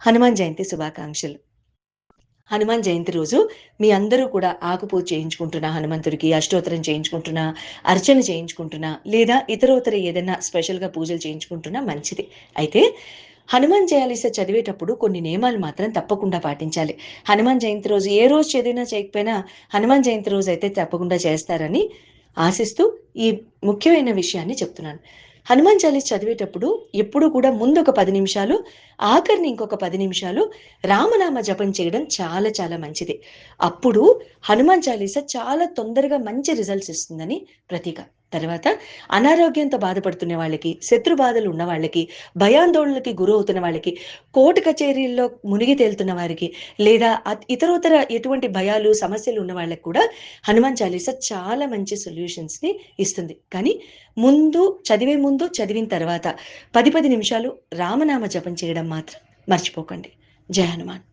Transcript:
హనుమాన్ జయంతి శుభాకాంక్షలు. హనుమాన్ జయంతి రోజు మీ అందరూ కూడా ఆకుపూజ చేయించుకుంటున్నా హనుమంతుడికి, అష్టోత్తరం చేయించుకుంటున్నా, అర్చన చేయించుకుంటున్నా, లేదా ఇతరోతర ఏదైనా స్పెషల్‌గా పూజలు చేయించుకుంటున్నా మంచిది. అయితే హనుమాన్ చాలీస చదివేటప్పుడు కొన్ని నియమాలు మాత్రం తప్పకుండా పాటించాలి. హనుమాన్ జయంతి రోజు ఏ రోజు చదివినా చేయకపోయినా హనుమాన్ జయంతి రోజైతే తప్పకుండా చేస్తారని ఆశిస్తూ ఈ ముఖ్యమైన విషయాన్ని చెప్తున్నాను. హనుమాన్ చాలీస్ చదివేటప్పుడు ఎప్పుడూ కూడా ముందొక 10 నిమిషాలు, ఆఖరిని ఇంకొక 10 నిమిషాలు రామనామ జపం చేయడం చాలా చాలా మంచిది. అప్పుడు హనుమాన్ చాలీస చాలా తొందరగా మంచి రిజల్ట్స్ ఇస్తుందని ప్రతీక. తర్వాత అనారోగ్యంతో బాధపడుతున్న వాళ్ళకి, శత్రు బాధలు ఉన్న వాళ్ళకి, భయాందోళనలకి గురవుతున్న వాళ్ళకి, కోర్టు కచేరీల్లో మునిగి తేలుతున్న వారికి, లేదా ఇతరోతర ఎటువంటి భయాలు, సమస్యలు ఉన్న వాళ్ళకి కూడా హనుమాన్ చాలీస చాలా మంచి సొల్యూషన్స్‌ని ఇస్తుంది. కానీ చదివే ముందు, చదివిన తర్వాత 10, 10 నిమిషాలు రామనామ జపం చేయడం మాత్రం మర్చిపోకండి. జై హనుమాన్.